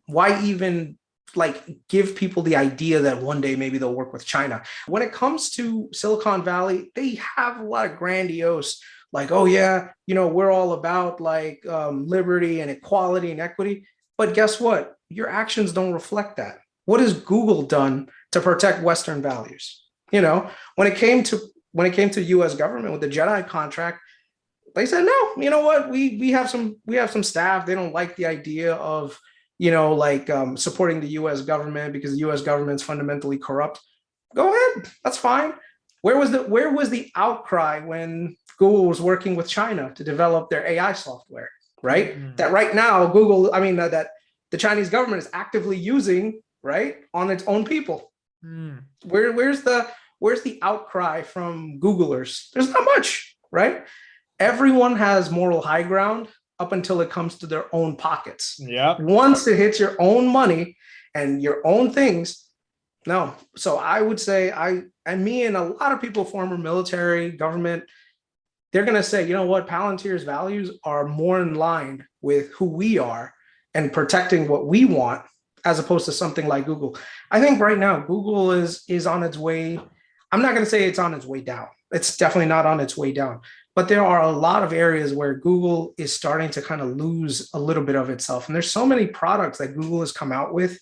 like give people the idea that one day maybe they'll work with China? When it comes to Silicon Valley, they have a lot of grandiose, like, oh yeah, we're all about like liberty and equality and equity. But guess what? Your actions don't reflect that. What has Google done to protect Western values? When it came to U.S. government with the JEDI contract, they said, no, you know what? We have some staff. They don't like the idea of, supporting the U.S. government because the U.S. government's fundamentally corrupt. Go ahead. That's fine. Where was the outcry when Google was working with China to develop their AI software, right? Mm-hmm. That right now, that the Chinese government is actively using right, on its own people. Mm. Where's the outcry from Googlers? There's not much, right? Everyone has moral high ground up until it comes to their own pockets. Yeah. Once it hits your own money and your own things, no. So I would say me and a lot of people, former military, government, they're going to say, you know what, Palantir's values are more in line with who we are and protecting what we want, as opposed to something like Google. I think right now Google is on its way. I'm not going to say it's on its way down. It's definitely not on its way down. But there are a lot of areas where Google is starting to kind of lose a little bit of itself. And there's so many products that Google has come out with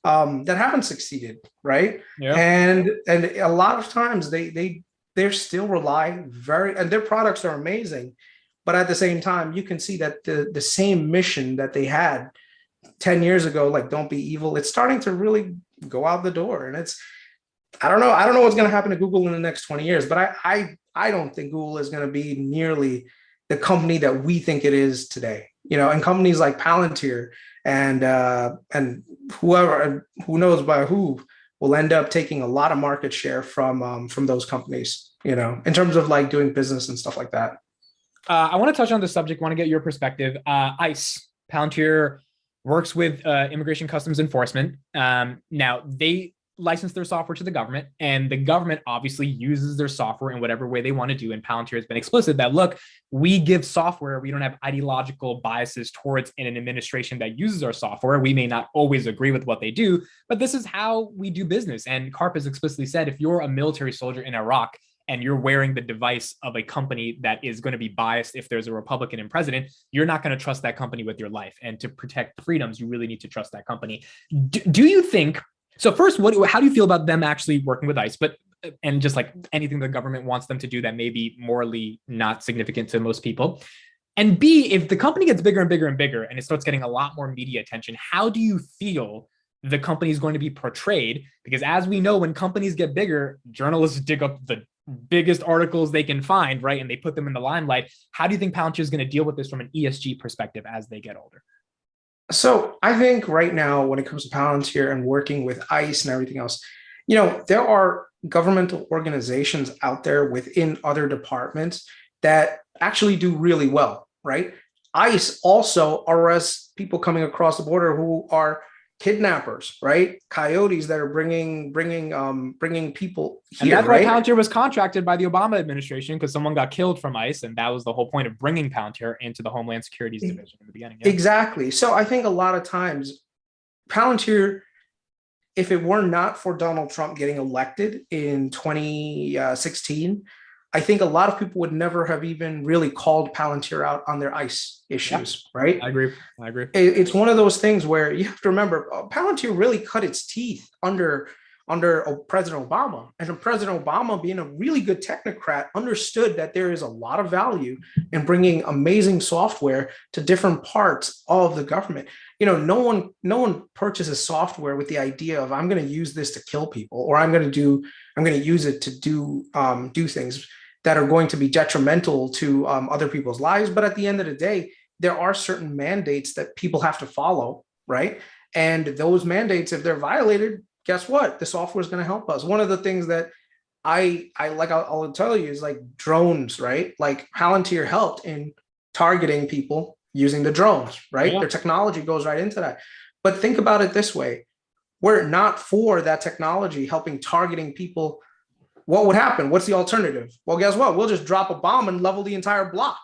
that haven't succeeded, right? Yeah. And a lot of times they're still rely and their products are amazing, but at the same time, you can see that the same mission that they had 10 years ago, like don't be evil, it's starting to really go out the door. And I don't know what's going to happen to Google in the next 20 years, but I don't think Google is going to be nearly the company that we think it is today. And companies like Palantir and who knows by who will end up taking a lot of market share from those companies, in terms of like doing business and stuff like that. I want to touch on the subject, want to get your perspective. ICE, Palantir works with Immigration Customs Enforcement. Now, they license their software to the government, and the government obviously uses their software in whatever way they want to do. And Palantir has been explicit that, look, we give software, we don't have ideological biases towards an administration that uses our software. We may not always agree with what they do, but this is how we do business. And CARP has explicitly said, if you're a military soldier in Iraq and you're wearing the device of a company that is going to be biased if there's a Republican in president, you're not going to trust that company with your life. And to protect freedoms, you really need to trust that company. Do you think, so first, how do you feel about them actually working with ICE, and just like anything the government wants them to do that may be morally not significant to most people? And B, if the company gets bigger and bigger and bigger and it starts getting a lot more media attention, how do you feel the company is going to be portrayed? Because as we know, when companies get bigger, journalists dig up the biggest articles they can find, right? And they put them in the limelight. How do you think Palantir is going to deal with this from an ESG perspective as they get older? So I think right now, when it comes to Palantir and working with ICE and everything else, there are governmental organizations out there within other departments that actually do really well, right? ICE also arrests people coming across the border who are kidnappers, right? Coyotes that are bringing people here. And that's right? why Palantir was contracted by the Obama administration, because someone got killed from ICE, and that was the whole point of bringing Palantir into the Homeland Security's division in the beginning. Yeah. Exactly. So I think a lot of times Palantir, if it were not for Donald Trump getting elected in 2016, I think a lot of people would never have even really called Palantir out on their ICE issues, right? I agree. It's one of those things where you have to remember Palantir really cut its teeth under President Obama. And President Obama, being a really good technocrat, understood that there is a lot of value in bringing amazing software to different parts of the government. No one purchases software with the idea of, I'm going to use this to kill people, or I'm going to use it to do things that are going to be detrimental to other people's lives. But at the end of the day, there are certain mandates that people have to follow, right? And those mandates, if they're violated, guess what? The software is going to help us. One of the things that I'll tell you is like drones, right? Like Palantir helped in targeting people using the drones, right? Yeah. Their technology goes right into that. But think about it this way. Were it not for that technology helping targeting people, what would happen? What's the alternative? Well, guess what? We'll just drop a bomb and level the entire block.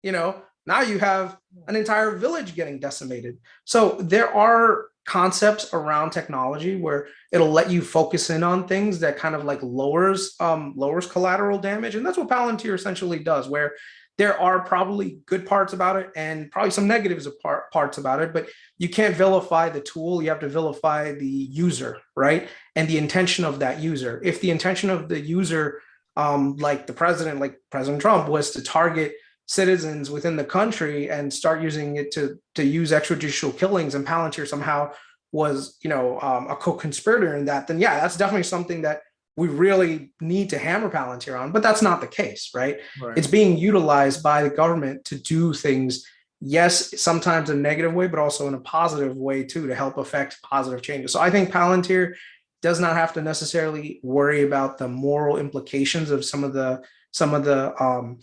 Now you have an entire village getting decimated. So there are concepts around technology where it'll let you focus in on things that kind of like lowers collateral damage. And that's what Palantir essentially does, where there are probably good parts about it and probably some negatives parts about it, but you can't vilify the tool. You have to vilify the user, right? And the intention of that user. If the intention of the user, like President Trump, was to target citizens within the country and start using it to use extrajudicial killings, and Palantir somehow was, a co-conspirator in that, then yeah, that's definitely something that we really need to hammer Palantir on, but that's not the case, right? It's being utilized by the government to do things yes, sometimes a negative way, but also in a positive way too, to help affect positive changes. So I think Palantir does not have to necessarily worry about the moral implications of some of the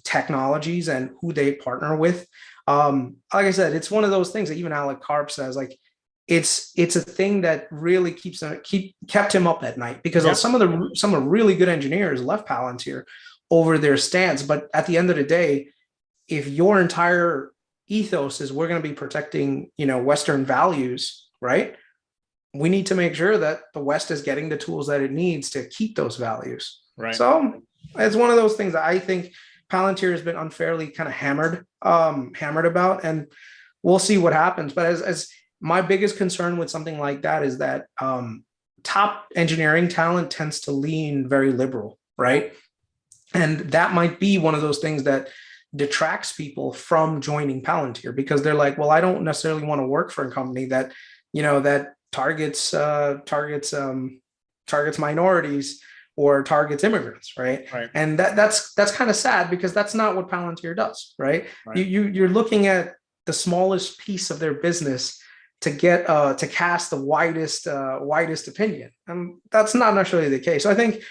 technologies and who they partner with. Like I said, it's one of those things that even Alec Karp says, like it's a thing that really kept him up at night, because Yeah. some of the really good engineers left Palantir over their stance. But at the end of the day, if your entire ethos is we're going to be protecting, Western values, right? We need to make sure that the West is getting the tools that it needs to keep those values. Right. So it's one of those things that I think Palantir has been unfairly kind of hammered about, and we'll see what happens. But as my biggest concern with something like that is that top engineering talent tends to lean very liberal, right? And that might be one of those things that detracts people from joining Palantir, because they're like, well, I don't necessarily want to work for a company that, that targets minorities or targets immigrants, right? Right. And that's kind of sad, because that's not what Palantir does, right? Right. You're looking at the smallest piece of their business to get to cast the widest opinion, and that's not necessarily the case. So I think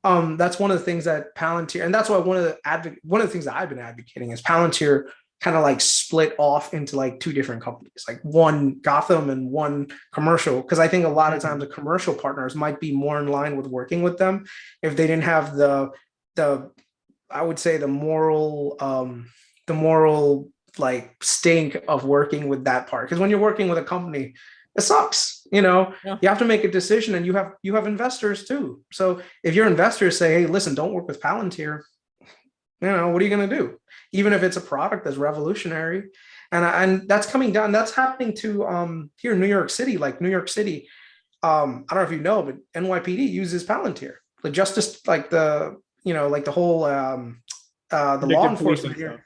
that's one of the things that Palantir, and that's why one of the things that I've been advocating is Palantir kind of like split off into like two different companies, like one Gotham and one commercial. Because I think a lot of times the commercial partners might be more in line with working with them if they didn't have the I would say the moral like stink of working with that part. Because when you're working with a company, it sucks. Yeah. You have to make a decision, and you have investors too. So if your investors say, hey, listen, don't work with Palantir, what are you going to do? Even if it's a product that's revolutionary. And that's coming down. That's happening to here in New York City. Like New York City, I don't know if you know, but NYPD uses Palantir. The justice, like the whole the law enforcement here.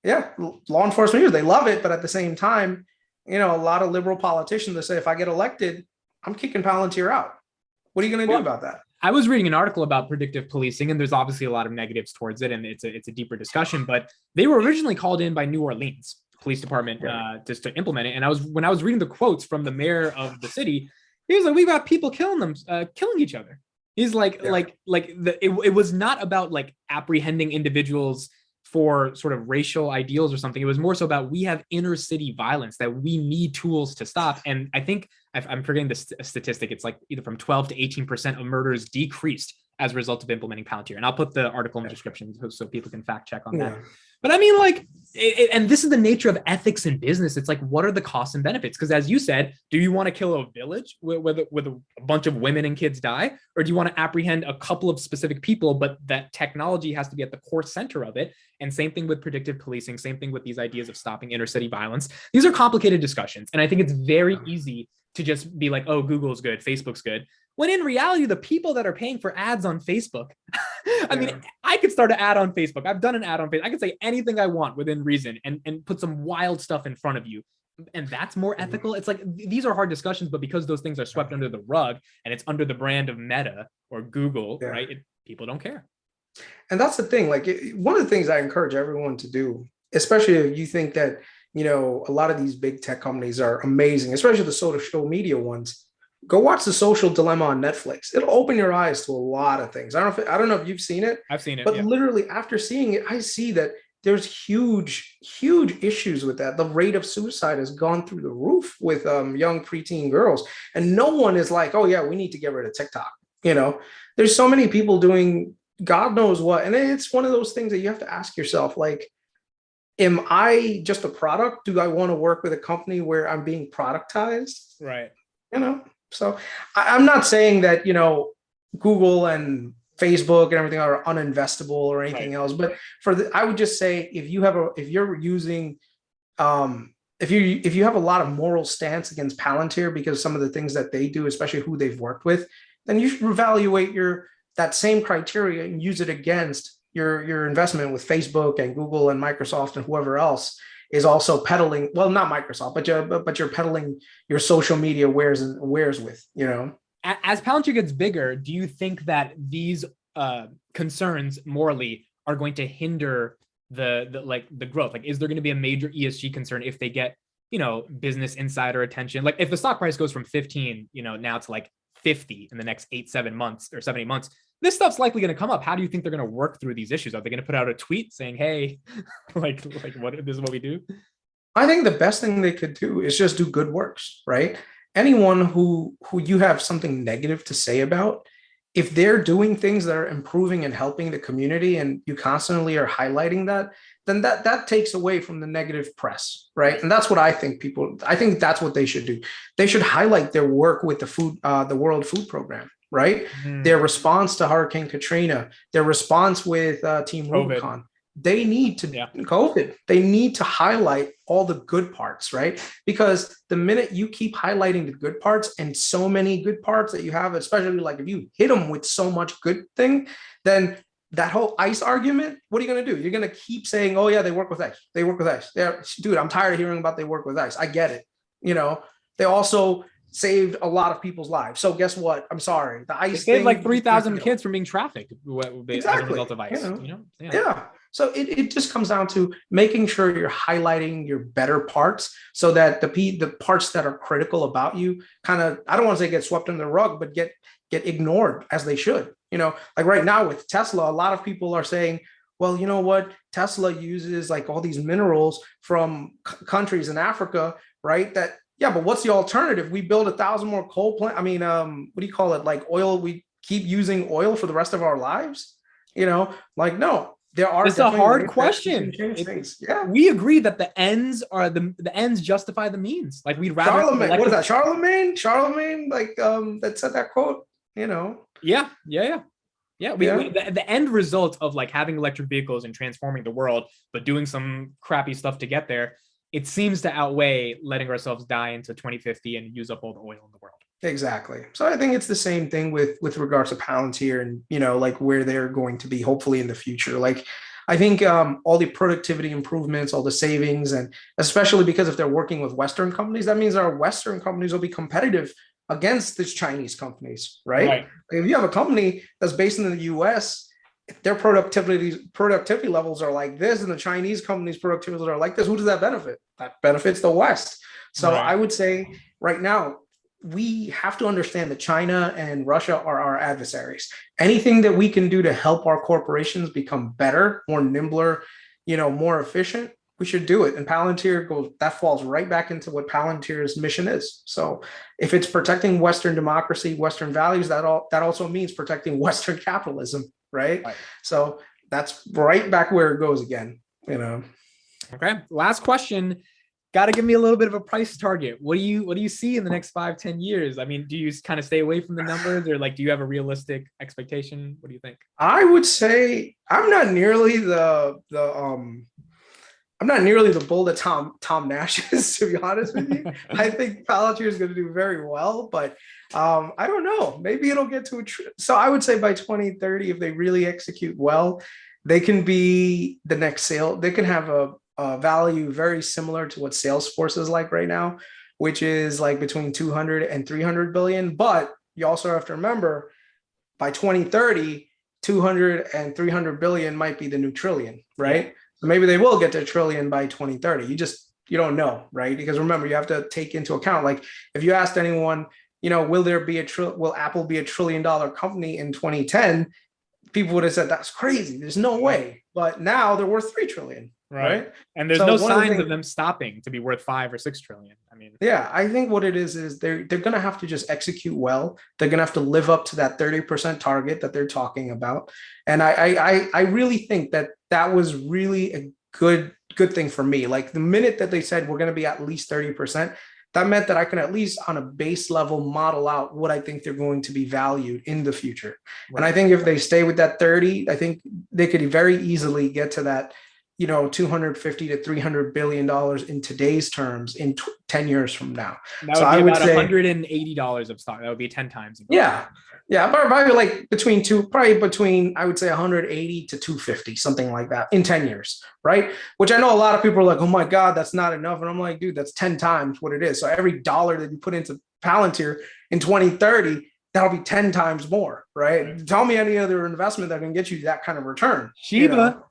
Yeah, law enforcement here, they love it, but at the same time, a lot of liberal politicians that say, if I get elected, I'm kicking Palantir out. What are you going to do about that? I was reading an article about predictive policing, and there's obviously a lot of negatives towards it, and it's a deeper discussion. But they were originally called in by New Orleans Police Department just to implement it. And when I was reading the quotes from the mayor of the city, he was like, "We got people killing each other." He's like, it was not about like apprehending individuals for sort of racial ideals or something. It was more so about, we have inner city violence that we need tools to stop. And I think I'm forgetting the statistic. It's like either from 12 to 18% of murders decreased as a result of implementing Palantir. And I'll put the article in the description so people can fact check on that. But I mean, like, and this is the nature of ethics in business. It's like, what are the costs and benefits? Because as you said, do you want to kill a village with a bunch of women and kids die? Or do you want to apprehend a couple of specific people, but that technology has to be at the core center of it? And same thing with predictive policing, same thing with these ideas of stopping inner city violence. These are complicated discussions. And I think it's very easy to just be like, oh, Google's good, Facebook's good. When in reality, the people that are paying for ads on Facebook, I mean, I could start an ad on Facebook. I've done an ad on Facebook. I could say anything I want within reason and put some wild stuff in front of you. And that's more ethical. It's like, these are hard discussions, but because those things are swept under the rug and it's under the brand of Meta or Google, right? People don't care. And that's the thing. Like, one of the things I encourage everyone to do, especially if you think that, a lot of these big tech companies are amazing, especially the social media ones, go watch The Social Dilemma on Netflix. It'll open your eyes to a lot of things. I don't know if you've seen it. I've seen it. But literally after seeing it, I see that there's huge issues with that. The rate of suicide has gone through the roof with young preteen girls. And no one is like, oh yeah, we need to get rid of TikTok. There's so many people doing God knows what. And it's one of those things that you have to ask yourself, like, am I just a product? Do I want to work with a company where I'm being productized? Right. So I'm not saying that, Google and Facebook and everything are uninvestable or anything else, but I would just say, if you have if you have a lot of moral stance against Palantir because some of the things that they do, especially who they've worked with, then you should reevaluate that same criteria and use it against your investment with Facebook and Google and Microsoft and whoever else is also peddling. Well, not Microsoft, but you're peddling your social media wares with. As Palantir gets bigger, do you think that these concerns morally are going to hinder the growth? Like, is there going to be a major ESG concern if they get, business insider attention? Like if the stock price goes from 15, now to like 50 in the next 7 months or 7 8 months, this stuff's likely going to come up. How do you think they're going to work through these issues? Are they going to put out a tweet saying, hey, like what, this is what we do? I think the best thing they could do is just do good works, right? Anyone who you have something negative to say about, if they're doing things that are improving and helping the community and you constantly are highlighting that, then that takes away from the negative press, right? And that's what I think I think that's what they should do. They should highlight their work with the World Food Program, right? Mm-hmm. Their response to Hurricane Katrina, their response with Team Rubicon. They need to COVID. They need to highlight all the good parts, right? Because the minute you keep highlighting the good parts and so many good parts that you have, especially like if you hit them with so much good thing, then that whole ICE argument, what are you going to do? You're going to keep saying, oh yeah, they work with ICE. They work with ICE. Dude, I'm tired of hearing about they work with ICE. I get it. They also saved a lot of people's lives. So guess what? I'm sorry. The ICE saved like 3,000 kids from being trafficked exactly. As a result of ICE. Yeah. So it just comes down to making sure you're highlighting your better parts so that the parts that are critical about you kind of, I don't want to say get swept under the rug, but get ignored as they should. Like right now with Tesla, a lot of people are saying, well, you know what? Tesla uses like all these minerals from countries in Africa, right? But what's the alternative? We build 1,000 more coal plant. I mean, what do you call it? Like oil, we keep using oil for the rest of our lives? Like, no. It's a hard question. We agree that the ends justify the means. Like we'd rather Charlemagne. What is that? Charlemagne, like that said that quote. Yeah. The end result of like having electric vehicles and transforming the world, but doing some crappy stuff to get there, it seems to outweigh letting ourselves die into 2050 and use up all the oil in the world. Exactly. So I think it's the same thing with regards to Palantir and, like where they're going to be hopefully in the future. Like, I think all the productivity improvements, all the savings, and especially because if they're working with Western companies, that means our Western companies will be competitive against these Chinese companies, right? If you have a company that's based in the US, if their productivity levels are like this and the Chinese companies' productivity levels are like this, who does that benefit? That benefits the West. So I would say right now, we have to understand that China and Russia are our adversaries. Anything that we can do to help our corporations become better, more nimbler, more efficient, we should do it. And Palantir that falls right back into what Palantir's mission is. So if it's protecting Western democracy, Western values, that also means protecting Western capitalism, right? So that's right back where it goes again, Okay. Last question. Got to give me a little bit of a price target. What do you see in the next 5-10 years? I mean, do you kind of stay away from the numbers, or like, do you have a realistic expectation? What do you think? I would say I'm not nearly the bull that Tom Nash is, to be honest with you. I think Palantir is going to do very well, but I don't know. Maybe it'll get to so I would say by 2030, if they really execute well, they can be the next sale. They can have a value very similar to what Salesforce is like right now, which is like between 200 and 300 billion. But you also have to remember, by 2030, 200 and 300 billion might be the new trillion, right? Yeah. So maybe they will get to a trillion by 2030. You don't know, right? Because remember, you have to take into account, like if you asked anyone, will Apple be $1 trillion company in 2010? People would have said that's crazy. There's no way. But now they're worth 3 trillion. Right. And there's no signs of them stopping to be worth 5 or 6 trillion. I mean, yeah, I think what it is they're going to have to just execute well. They're going to have to live up to that 30% target that they're talking about. And I really think that was really a good thing for me. Like the minute that they said we're going to be at least 30%, that meant that I can at least on a base level model out what I think they're going to be valued in the future. Right. And I think if they stay with that 30, I think they could very easily get to that, $250 to $300 billion in today's terms in 10 years from now. That would be about $180 of stock. That would be 10 times. Yeah. Probably like between, I would say 180 to 250, something like that in 10 years. Right. Which I know a lot of people are like, oh my God, that's not enough. And I'm like, dude, that's 10 times what it is. So every dollar that you put into Palantir in 2030, that'll be 10 times more, right? Tell me any other investment that can get you that kind of return. Shiba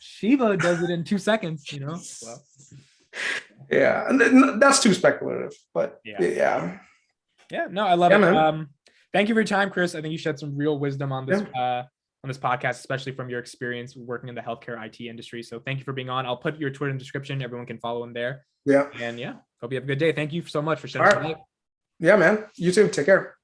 does it in 2 seconds, Well, yeah, and that's too speculative, but yeah. No, I love it. Thank you for your time, Kris. I think you shed some real wisdom on this podcast, especially from your experience working in the healthcare IT industry. So thank you for being on. I'll put your Twitter in the description. Everyone can follow him there. Yeah. And hope you have a good day. Thank you so much for shedding some light. Yeah, man. You too. Take care.